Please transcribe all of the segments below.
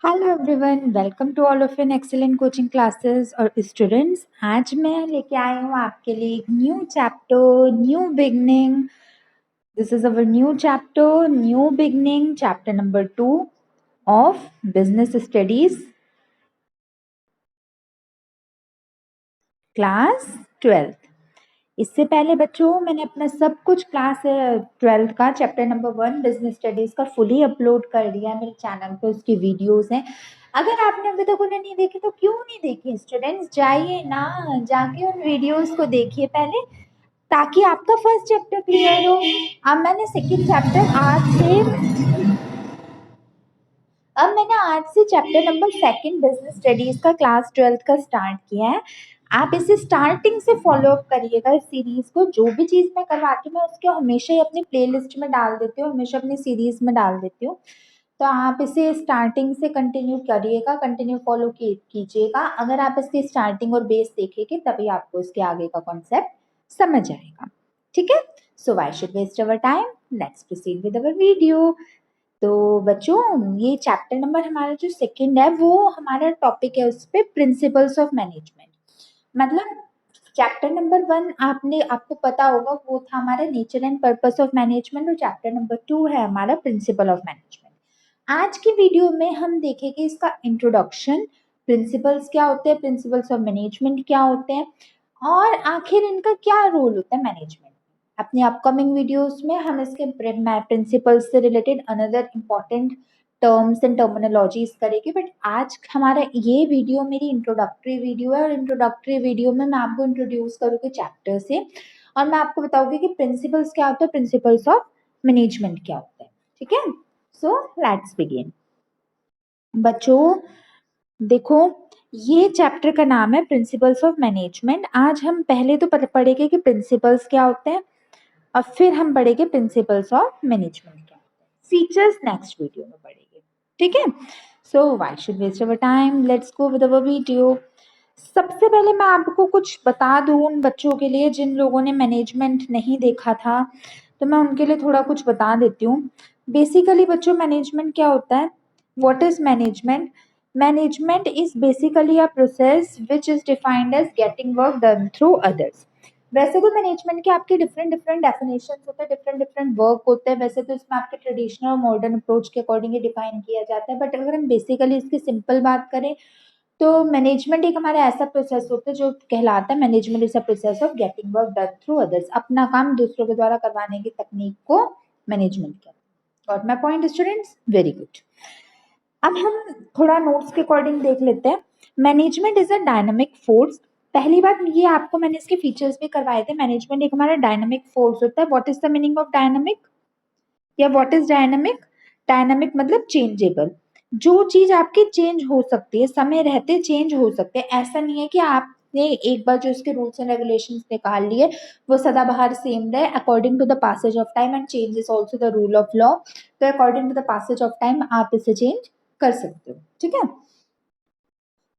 Hello everyone, welcome to all of in excellent coaching classes और students. आज मैं लेके आई हूँ आपके लिए एक new chapter, new beginning. This is our new chapter, new beginning, chapter number 2 of business studies, class 12। इससे पहले बच्चों मैंने अपना सब कुछ क्लास 12 का चैप्टर नंबर 1 बिजनेस स्टडीज का फुली अपलोड कर दिया है मेरे चैनल पे। उसकी वीडियोस हैं। अगर आपने अभी तक उन्हें नहीं देखी तो क्यों नहीं देखी स्टूडेंट्स, जाइए ना, जाके उन वीडियोस को देखिए पहले, ताकि आपका फर्स्ट चैप्टर क्लियर हो। अब मैंने आज से चैप्टर नंबर 2 बिजनेस स्टडीज का क्लास 12 का स्टार्ट किया है। आप इसे स्टार्टिंग से फॉलो अप करिएगा इस सीरीज को। जो भी चीज मैं करवाती हूँ मैं उसके हमेशा ही अपनी प्लेलिस्ट में डाल देती हूँ, हमेशा अपनी सीरीज में डाल देती हूँ। तो आप इसे स्टार्टिंग से कंटिन्यू करिएगा, कंटिन्यू फॉलो कीजिएगा। अगर आप इसकी स्टार्टिंग और बेस देखेंगे तभी आपको इसके आगे का कॉन्सेप्ट समझ आएगा। ठीक है, so why should waste our time, let's proceed with our video. तो बच्चों, ये चैप्टर नंबर हमारा जो सेकंड है वो हमारा टॉपिक है उस पे प्रिंसिपल्स ऑफ मैनेजमेंट। मतलब चैप्टर नंबर 1 आपको पता होगा वो था हमारा nature and purpose of management, और चैप्टर नंबर 2 है हमारा प्रिंसिपल ऑफ मैनेजमेंट। आज की वीडियो में हम देखेंगे इसका इंट्रोडक्शन, प्रिंसिपल्स क्या होते हैं, प्रिंसिपल्स ऑफ मैनेजमेंट क्या होते हैं, और आखिर इनका क्या रोल होता है मैनेजमेंट। अपने अपकमिंग वीडियोस में हम इसके प्रिंसिपल्स से related another important terms and terminologies करेंगे। बट आज हमारा ये वीडियो मेरी इंट्रोडक्टरी वीडियो है, और इंट्रोडक्टरी वीडियो में मैं आपको इंट्रोड्यूस करूँगी चैप्टर से, और मैं आपको बताऊंगी कि प्रिंसिपल्स क्या होता है, प्रिंसिपल्स ऑफ मैनेजमेंट क्या होता है। ठीक है, सो लेट्स बिगिन। बच्चों देखो, ये चैप्टर का नाम है प्रिंसिपल्स ऑफ मैनेजमेंट। आज हम पहले तो पढ़ेंगे कि प्रिंसिपल्स क्या होते हैं, और फिर हम पढ़ेंगे प्रिंसिपल्स ऑफ मैनेजमेंट क्या होते हैं। फीचर्स नेक्स्ट वीडियो में पढ़ेंगे। ठीक है, so why should waste our time, let's go with our video. सबसे पहले मैं आपको कुछ बता दूं उन बच्चों के लिए जिन लोगों ने मैनेजमेंट नहीं देखा था, तो मैं उनके लिए थोड़ा कुछ बता देती हूँ। बेसिकली बच्चों, मैनेजमेंट क्या होता है, what is management? Management is basically a process which is defined as getting work done through others. वैसे तो मैनेजमेंट के आपके डिफरेंट डिफरेंट डेफिनेशन होते हैं, डिफरेंट डिफरेंट वर्क होते हैं। वैसे तो इसमें आपके ट्रेडिशनल और मॉडर्न अप्रोच के अकॉर्डिंग डिफाइन किया जाता है, बट अगर हम बेसिकली इसकी सिंपल बात करें तो मैनेजमेंट एक हमारा ऐसा प्रोसेस होता है जो कहलाता है, management is a process of getting work done through others. अपना काम दूसरों के द्वारा करवाने की तकनीक को मैनेजमेंट कहते हैं। Got my point students? Very good. अब हम थोड़ा नोट्स के अकॉर्डिंग देख लेते हैं। Management is a dynamic force. पहली बात ये, आपको मैंने इसके फीचर्स भी करवाए थे। मैनेजमेंट एक हमारा डायनामिक फोर्स होता है। What is the meaning of dynamic, या व्हाट इज डायनामिक? डायनामिक मतलब चेंजेबल। जो चीज आपकी चेंज हो सकती है, समय रहते चेंज हो सकते हैं। ऐसा नहीं है कि आपने एक बार जो इसके रूल्स एंड रेगुलेशंस निकाल लिए वो सदाबहार सेम रहे। According to the passage of time and change is also the rule of law. तो according to the passage of time आप इसे चेंज कर सकते हो। ठीक है,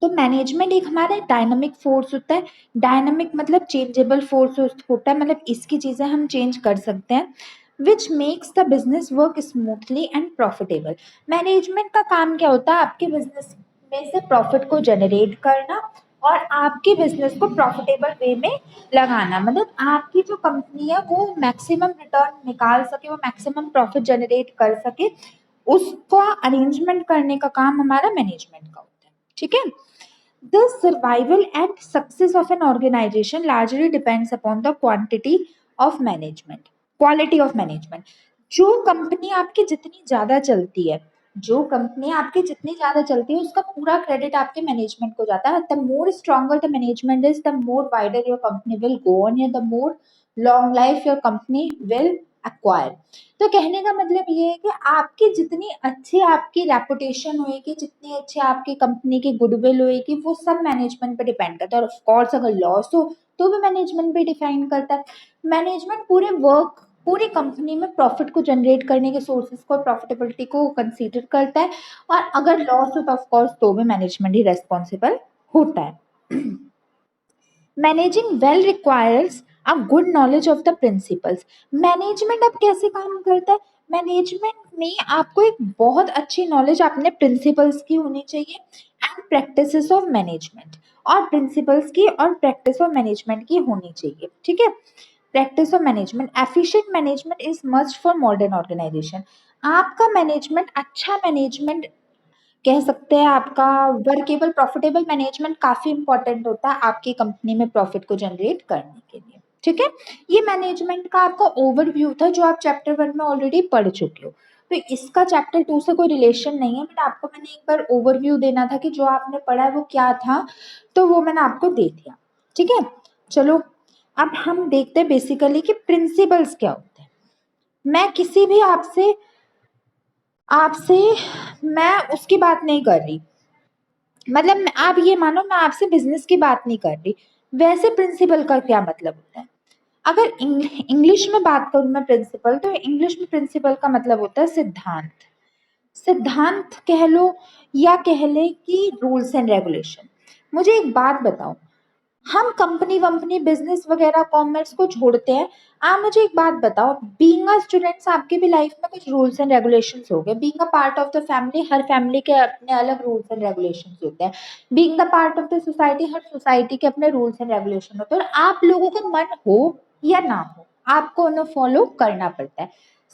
तो मैनेजमेंट एक हमारा डायनामिक फोर्स होता है। डायनामिक मतलब चेंजेबल फोर्स होता है, मतलब इसकी चीजें हम चेंज कर सकते हैं। Which makes the business work smoothly and profitable. Management का काम क्या होता है? आपके बिजनेस में से प्रॉफिट को जनरेट करना और आपके बिजनेस को प्रॉफिटेबल वे में लगाना। मतलब आपकी जो कंपनी है वो मैक्सिमम रिटर्न निकाल सके, वो मैक्सिमम प्रॉफिट जनरेट कर सके, उसका अरेंजमेंट करने का काम हमारा मैनेजमेंट का होता है। ठीक है, the survival and success of an organization largely depends upon the quality of management. जो कंपनी आपकी जितनी ज्यादा चलती है, जो कंपनी आपकी जितनी ज्यादा चलती है उसका पूरा क्रेडिट आपके मैनेजमेंट को जाता है। The more stronger the management is, the more wider your company will go on, या the more long life your company will acquire. तो कहने का मतलब ये है कि आपकी जितनी अच्छी आपकी रेपुटेशन होएगी, जितनी अच्छी आपकी कंपनी की गुडविल होएगी, वो सब मैनेजमेंट पे डिपेंड करता है। और ऑफ कोर्स अगर लॉस हो तो भी मैनेजमेंट पे डिफाइन करता है। मैनेजमेंट पूरी कंपनी में प्रॉफिट को जनरेट करने के सोर्सेज को, प्रॉफिटेबिलिटी को कंसीडर करता है, और अगर लॉस हो तो ऑफ कोर्स तो भी मैनेजमेंट ही रेस्पॉन्सिबल होता है। Managing well requires a good knowledge of the principles. Management अब कैसे काम करता है? मैनेजमेंट में आपको एक बहुत अच्छी नॉलेज अपने प्रिंसिपल्स की होनी चाहिए एंड प्रैक्टिसेस ऑफ मैनेजमेंट, और प्रिंसिपल्स की और प्रैक्टिस ऑफ मैनेजमेंट की होनी चाहिए, ठीक है। Practice of management, efficient management is must for modern organisation. आपका मैनेजमेंट अच्छा मैनेजमेंट कह सकते हैं, आपका वर्केबल प्रॉफिटेबल मैनेजमेंट काफी इंपॉर्टेंट होता है आपकी कंपनी में प्रॉफिट को जनरेट करने के लिए, ठीक है। ये मैनेजमेंट का आपका ओवरव्यू था जो आप चैप्टर 1 में ऑलरेडी पढ़ चुके हो, तो इसका चैप्टर 2 से कोई रिलेशन नहीं है, बट आपको मैंने एक बार ओवरव्यू देना था कि जो आपने पढ़ा है वो क्या था, तो वो मैंने आपको दे दिया, ठीक है। चलो अब हम देखते हैं बेसिकली कि प्रिंसिपल्स क्या होते हैं। मैं किसी भी आपसे आपसे मैं उसकी बात नहीं कर रही, मतलब आप ये मानो मैं आपसे बिजनेस की बात नहीं कर रही। वैसे प्रिंसिपल का क्या मतलब होता है, अगर इंग्लिश में बात करूं मैं प्रिंसिपल, तो इंग्लिश में प्रिंसिपल का मतलब होता है सिद्धांत। सिद्धांत कह लो या कह ले कि रूल्स एंड रेगुलेशन। मुझे एक बात बताओ, हम कंपनी वंपनी बिजनेस वगैरह कॉमर्स को छोड़ते हैं, आप मुझे एक बात बताओ, बीइंग अ स्टूडेंट्स आपके भी लाइफ में कुछ रूल्स एंड रेगुलेशंस हो गए, being a part of the family her family के अपने अलग रूल्स एंड रेगुलेशंस होते हैं, being the part of the society her society के अपने रूल्स एंड रेगुलेशन होते हैं, और आप लोगों का मन हो या ना हो आपको उन्हें फॉलो करना पड़ता है।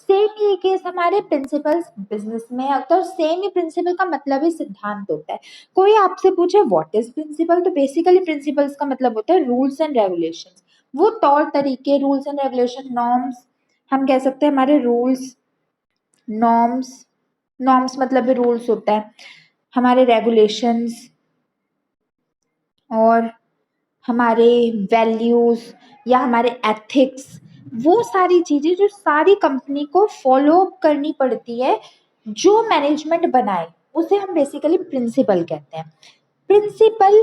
सेम ये केस हमारे प्रिंसिपल्स बिजनेस में है, तो सेम ही प्रिंसिपल का मतलब ही सिद्धांत होता है। कोई आपसे पूछे व्हाट इज प्रिंसिपल, तो बेसिकली प्रिंसिपल्स का मतलब होता है रूल्स एंड रेगुलेशंस, वो तौर तरीके, रूल्स एंड रेगुलेशन, नॉर्म्स, हम कह सकते हैं हमारे रूल्स, नॉर्म्स, नॉर्म्स मतलब भी रूल्स होता है, हमारे रेगुलेशंस और हमारे वैल्यूज या हमारे एथिक्स, वो सारी चीजें जो सारी कंपनी को फॉलो करनी पड़ती है, जो मैनेजमेंट बनाए उसे हम बेसिकली प्रिंसिपल कहते हैं। प्रिंसिपल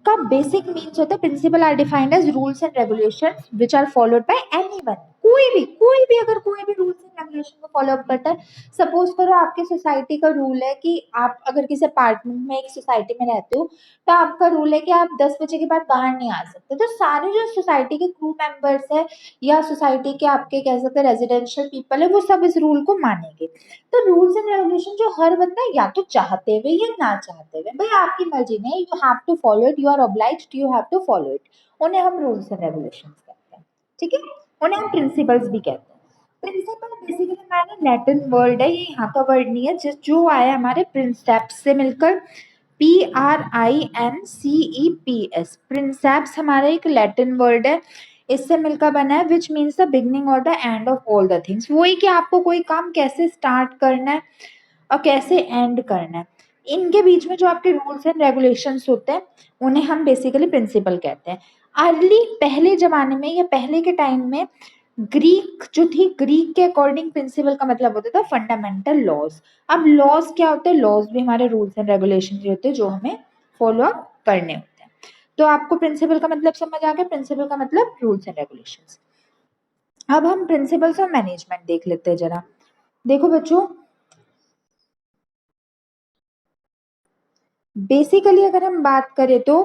का बेसिक मीन्स होता है, principle are defined as rules and regulations which are followed by anyone. कोई भी अगर कोई भी रूल्स एंड रेगुलेशन को फॉलो अप करता है, सपोज करो आपके सोसाइटी का रूल है कि आप अगर किसी अपार्टमेंट में एक सोसाइटी में रहते हो, तो आपका रूल है कि आप 10 बजे के बाद बाहर नहीं आ सकते, तो सारे जो सोसाइटी के क्रू मेंबर्स है या सोसाइटी के आपके कह सकते हैं रेजिडेंशियल पीपल है, वो सब इस रूल को मानेंगे। तो रूल्स एंड रेगुलेशन जो हर बंदा या तो चाहते हुए या ना चाहते हुए, भाई आपकी मर्जी नहीं, you have to follow it, you are obliged, you have to follow it, उन्हें हम रूल्स एंड रेगुलेशंस कहते हैं, ठीक है। उन्हें हम प्रिंसिपल्स भी कहते हैं। प्रिंसिपल बेसिकली हमारा लैटिन वर्ड है, ये यहाँ का वर्ड नहीं है, जिस जो आया हमारे प्रिंसेप्स से मिलकर, PRINCEPS, प्रिंसेप्स हमारा एक लैटिन वर्ड है, इससे मिलकर बना है, विच मीन्स द बिगनिंग और the end of all the things. वही कि आपको कोई काम कैसे स्टार्ट करना है और कैसे एंड करना है, इनके बीच में जो आपके रूल्स एंड रेगुलेशंस होते हैं उन्हें हम बेसिकली प्रिंसिपल कहते हैं। अर्ली पहले जमाने में या पहले के टाइम में ग्रीक जो थी, ग्रीक के अकॉर्डिंग प्रिंसिपल का मतलब होता था फंडामेंटल लॉज। अब लॉज क्या होते हैं, लॉज भी हमारे रूल्स एंड रेगुलेशन होते हैं जो हमें फॉलो अप करने होते हैं। तो आपको प्रिंसिपल का मतलब समझ आ गया, प्रिंसिपल का मतलब रूल्स एंड रेगुलेशंस। अब हम प्रिंसिपल्स ऑफ मैनेजमेंट देख लेते हैं जरा। देखो बच्चों, बेसिकली अगर हम बात करें तो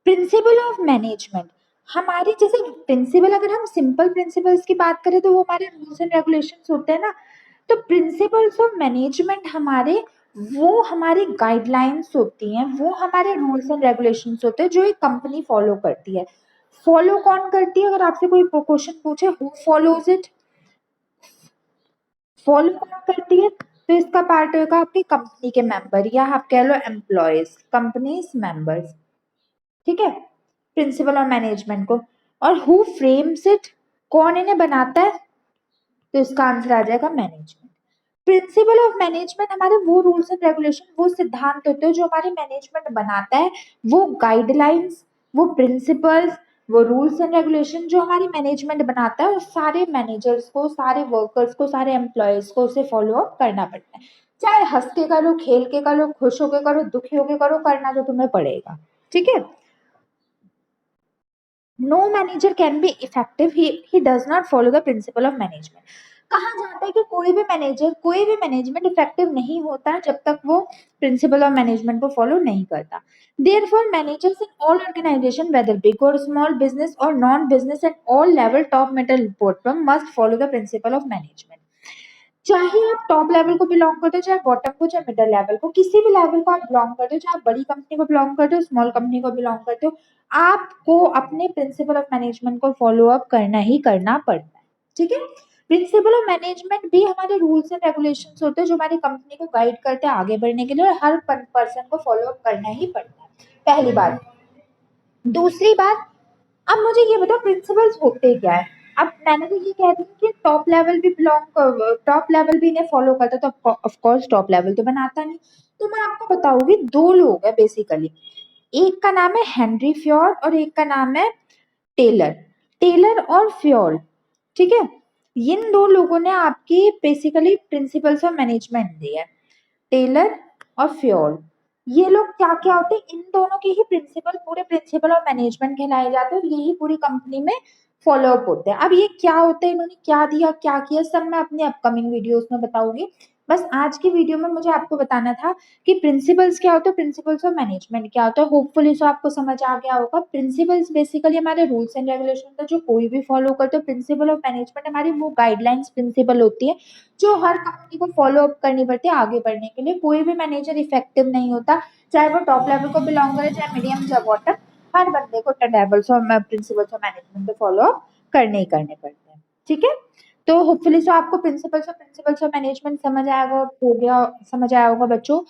प्रिंसिपल ऑफ मैनेजमेंट हमारी, जैसे प्रिंसिपल अगर हम सिंपल प्रिंसिपल्स की बात करें तो वो हमारे रूल्स एंड रेगुलेशंस होते हैं ना, तो प्रिंसिपल्स ऑफ मैनेजमेंट हमारे, वो हमारी गाइडलाइंस होती हैं, वो हमारे रूल्स एंड रेगुलेशंस होते हैं जो एक कंपनी फॉलो करती है। फॉलो कौन करती है, अगर आपसे कोई क्वेश्चन पूछे हु फॉलोज इट, फॉलो कौन करती है, तो इसका पार्ट होगा आपकी कंपनी के मेंबर या आप कह लो एम्प्लॉयज, कंपनीज मेंबर्स, ठीक है, प्रिंसिपल और मैनेजमेंट को। और हु फ्रेम्स इट, कौन इन्हें बनाता है, तो इसका आंसर आ जाएगा मैनेजमेंट। प्रिंसिपल ऑफ मैनेजमेंट हमारे वो रूल्स एंड रेगुलेशन, वो सिद्धांत होते हैं जो हमारे मैनेजमेंट बनाता है, वो गाइडलाइंस, वो प्रिंसिपल्स, वो रूल्स एंड रेगुलेशन जो हमारी मैनेजमेंट बनाता है, और सारे मैनेजर्स को, सारे वर्कर्स को, सारे एम्प्लॉयज को उसे फॉलो अप करना पड़ता है। चाहे हंस के करो, खेल के करो, खुश होके करो, दुखी होके करो, करना तो तुम्हें पड़ेगा, ठीक है। No manager can be effective, he does not follow the principle of management. कहा जाता है कि कोई भी मैनेजर, कोई भी मैनेजमेंट इफेक्टिव नहीं होता है जब तक वो प्रिंसिपल ऑफ मैनेजमेंट को फॉलो नहीं करता। Therefore, managers in all organization, whether big or small business or non-business at all level, top middle report firm must follow the principle of management. चाहे आप टॉप लेवल को belong करते हो, चाहे bottom को, चाहे मिडिल लेवल को, किसी भी लेवल को आप बिलोंग करते हो, चाहे आप बड़ी कंपनी को बिलोंग करते हो, स्मॉल कंपनी को बिलोंग करते हो, आपको अपने प्रिंसिपल ऑफ मैनेजमेंट को फॉलो अप करना ही करना पड़ता है। ठीक है, प्रिंसिपल ऑफ मैनेजमेंट भी हमारे रूल्स एंड रेगुलेशंस होते हैं जो हमारी कंपनी को गाइड करते हैं आगे बढ़ने के लिए, और हर पर्सन को फॉलो अप करना ही पड़ता है, पहली बात। दूसरी बात, अब मुझे ये बताओ प्रिंसिपल्स होते क्या है। अब मैंने तो ये कह दी कि टॉप लेवल भी टॉप लेवल भी इन्हें फॉलो करता, तो ऑफ कोर्स टॉप लेवल तो बनाता नहीं। तो मैं आपको बताऊंगी, दो लोग हैं बेसिकली, एक का नाम है हेनरी फ्योर और एक का नाम है टेलर। टेलर और फ्योर, ठीक है, इन दो लोगों ने आपकी बेसिकली प्रिंसिपल्स ऑफ मैनेजमेंट दी है, टेलर और फ्योल। ये लोग क्या क्या होते हैं, इन दोनों के ही प्रिंसिपल, पूरे प्रिंसिपल ऑफ मैनेजमेंट कहलाए जाते हैं, और यही पूरी कंपनी में फॉलो अप होते हैं। अब ये क्या होते हैं, इन्होंने क्या दिया क्या किया, सब मैं अपने अपकमिंग वीडियोस में बताऊंगी। बस आज की वीडियो में मुझे आपको बताना था कि प्रिंसिपल्स क्या होते हैं, प्रिंसिपल्स ऑफ मैनेजमेंट क्या होता है। होपफुली सो आपको समझ आ गया होगा। प्रिंसिपल्स बेसिकली हमारे रूल्स एंड रेगुलेशन है जो कोई भी फॉलो करते हो। प्रिंसिपल ऑफ मैनेजमेंट हमारी वो गाइडलाइंस प्रिंसिपल होती है जो हर कंपनी को फॉलो अप करनी पड़ती है आगे बढ़ने के लिए। कोई भी मैनेजर इफेक्टिव नहीं होता, चाहे वो टॉप लेवल को बिलोंग करे, चाहे मीडियम या बॉटम, हर बंदे को लेवल्स और प्रिंसिपल्स ऑफ मैनेजमेंट को फॉलो अप करने ही करने पड़ते हैं। ठीक है, तो होपफुली सो आपको प्रिंसिपल्स ऑफ मैनेजमेंट समझ आएगा, हो गया, समझ आया होगा बच्चों।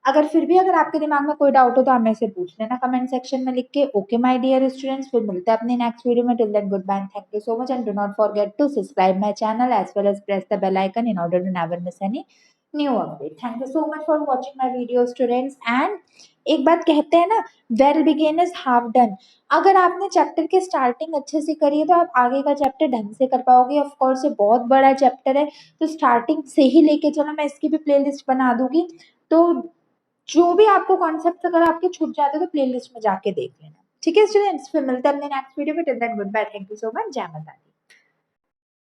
अगर फिर भी अगर आपके दिमाग में कोई डाउट हो तो आप मेरे से पूछ लेना कमेंट सेक्शन में लिख के। ओके माय डियर स्टूडेंट्स, फिर मिलते हैं अपने नेक्स्ट वीडियो में। Till then good bye, thank you so much, and do not forget to subscribe my channel as well as press the bell icon in order to never miss any new update. Thank you so much for watching my video students. And एक बात कहते हैं ना, well begun is half done. अगर आपने chapter की starting अच्छे से करी है तो आप आगे का चैप्टर ढंग से कर पाओगे। ऑफ कोर्स ये बहुत बड़ा चैप्टर है, तो स्टार्टिंग से ही लेके चलो, मैं इसकी भी प्लेलिस्ट बना दूंगी। तो जो भी आपको कॉन्सेप्ट अगर आपके छूट जाते हैं तो प्लेलिस्ट में जाके देख लेना। ठीक है स्टूडेंट्स, फिर मिलते हैं अपने नेक्स्ट वीडियो में। Till then good bye, thank you so much, जय माता दी।